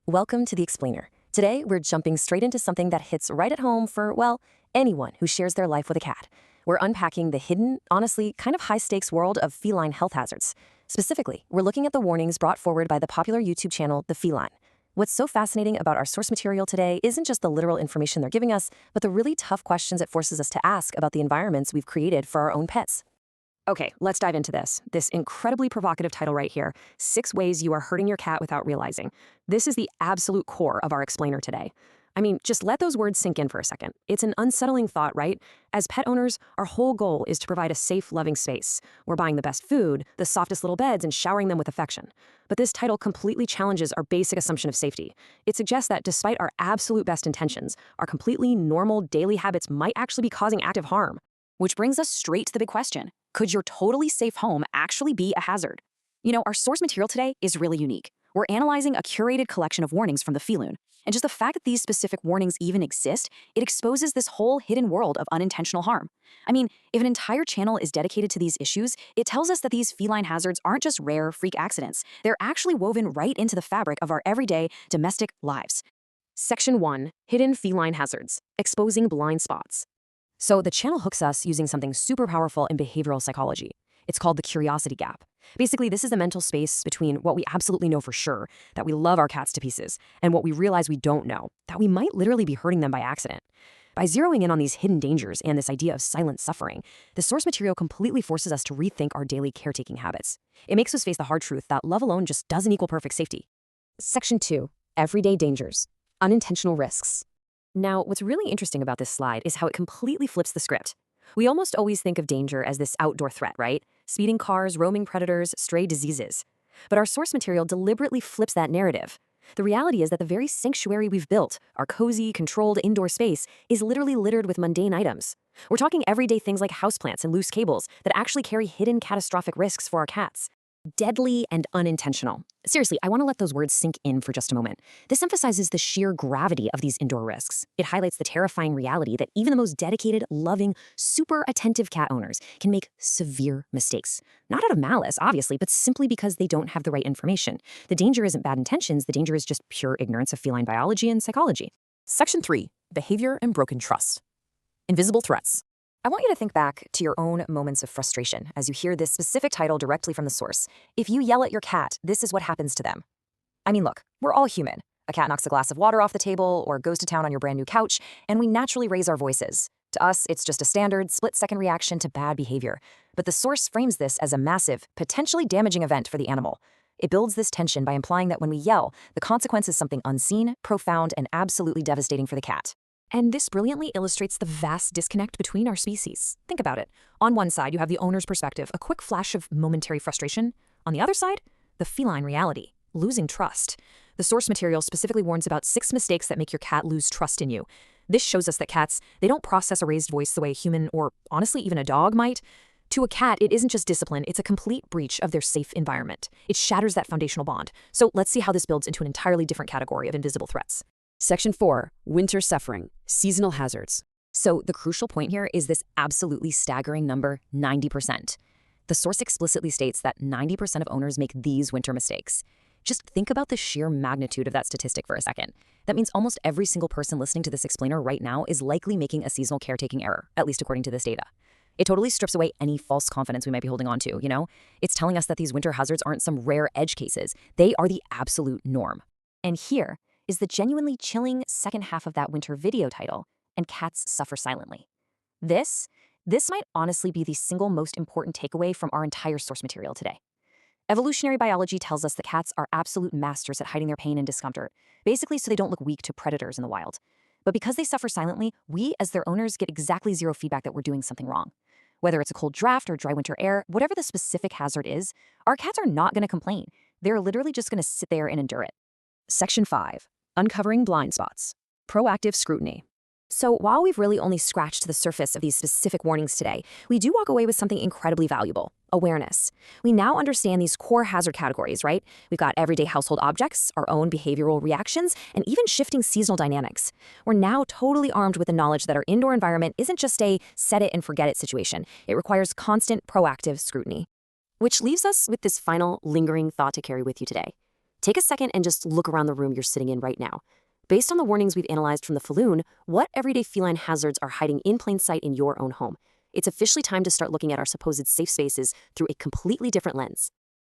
Welcome to the Explainer. Today, we're jumping straight into something that hits right at home for, well, anyone who shares their life with a cat. We're unpacking the hidden, honestly, kind of high-stakes world of feline health hazards. Specifically, we're looking at the warnings brought forward by the popular YouTube channel, The Feline. What's so fascinating about our source material today isn't just the literal information they're giving us, but the really tough questions it forces us to ask about the environments we've created for our own pets. Okay, let's dive into this incredibly provocative title right here, 6 Ways You Are Hurting Your Cat Without Realizing. This is the absolute core of our explainer today. I mean, just let those words sink in for a second. It's an unsettling thought, right? As pet owners, our whole goal is to provide a safe, loving space. We're buying the best food, the softest little beds, and showering them with affection. But this title completely challenges our basic assumption of safety. It suggests that despite our absolute best intentions, our completely normal daily habits might actually be causing active harm. Which brings us straight to the big question. Could your totally safe home actually be a hazard? You know, our source material today is really unique. We're analyzing a curated collection of warnings from the feline. And just the fact that these specific warnings even exist, it exposes this whole hidden world of unintentional harm. I mean, if an entire channel is dedicated to these issues, it tells us that these feline hazards aren't just rare freak accidents. They're actually woven right into the fabric of our everyday domestic lives. Section 1. Hidden feline hazards. Exposing blind spots. So the channel hooks us using something super powerful in behavioral psychology. It's called the curiosity gap. Basically, this is the mental space between what we absolutely know for sure, that we love our cats to pieces, and what we realize we don't know, that we might literally be hurting them by accident. By zeroing in on these hidden dangers and this idea of silent suffering, the source material completely forces us to rethink our daily caretaking habits. It makes us face the hard truth that love alone just doesn't equal perfect safety. Section 2. Everyday dangers. Unintentional risks. Now, what's really interesting about this slide is how it completely flips the script. We almost always think of danger as this outdoor threat, right? Speeding cars, roaming predators, stray diseases. But our source material deliberately flips that narrative. The reality is that the very sanctuary we've built, our cozy, controlled indoor space, is literally littered with mundane items. We're talking everyday things like houseplants and loose cables that actually carry hidden catastrophic risks for our cats. Deadly and unintentional. Seriously, I want to let those words sink in for just a moment. This emphasizes the sheer gravity of these indoor risks. It highlights the terrifying reality that even the most dedicated, loving, super attentive cat owners can make severe mistakes. Not out of malice, obviously, but simply because they don't have the right information. The danger isn't bad intentions, the danger is just pure ignorance of feline biology and psychology. Section 3. Behavior and broken trust. Invisible threats. I want you to think back to your own moments of frustration as you hear this specific title directly from the source. If you yell at your cat, this is what happens to them. I mean, look, we're all human. A cat knocks a glass of water off the table or goes to town on your brand new couch, and we naturally raise our voices. To us, it's just a standard, split-second reaction to bad behavior. But the source frames this as a massive, potentially damaging event for the animal. It builds this tension by implying that when we yell, the consequence is something unseen, profound, and absolutely devastating for the cat. And this brilliantly illustrates the vast disconnect between our species. Think about it. On one side, you have the owner's perspective, a quick flash of momentary frustration. On the other side, the feline reality, losing trust. The source material specifically warns about 6 mistakes that make your cat lose trust in you. This shows us that cats, they don't process a raised voice the way a human or honestly even a dog might. To a cat, it isn't just discipline, it's a complete breach of their safe environment. It shatters that foundational bond. So let's see how this builds into an entirely different category of invisible threats. Section 4. Winter suffering. Seasonal hazards. So the crucial point here is this absolutely staggering number, 90%. The source explicitly states that 90% of owners make these winter mistakes. Just think about the sheer magnitude of that statistic for a second. That means almost every single person listening to this explainer right now is likely making a seasonal caretaking error, at least according to this data. It totally strips away any false confidence we might be holding on to, you know? It's telling us that these winter hazards aren't some rare edge cases. They are the absolute norm. And here is the genuinely chilling second half of that winter video title, and cats suffer silently. This might honestly be the single most important takeaway from our entire source material today. Evolutionary biology tells us that cats are absolute masters at hiding their pain and discomfort, basically so they don't look weak to predators in the wild. But because they suffer silently, we as their owners get exactly zero feedback that we're doing something wrong. Whether it's a cold draft or dry winter air, whatever the specific hazard is, our cats are not going to complain. They're literally just going to sit there and endure it. Section 5. Uncovering blind spots. Proactive scrutiny. So while we've really only scratched the surface of these specific warnings today, we do walk away with something incredibly valuable: awareness. We now understand these core hazard categories, right? We've got everyday household objects, our own behavioral reactions, and even shifting seasonal dynamics. We're now totally armed with the knowledge that our indoor environment isn't just a set it and forget it situation. It requires constant proactive scrutiny. Which leaves us with this final lingering thought to carry with you today. Take a second and just look around the room you're sitting in right now. Based on the warnings we've analyzed from the feline, what everyday feline hazards are hiding in plain sight in your own home? It's officially time to start looking at our supposed safe spaces through a completely different lens.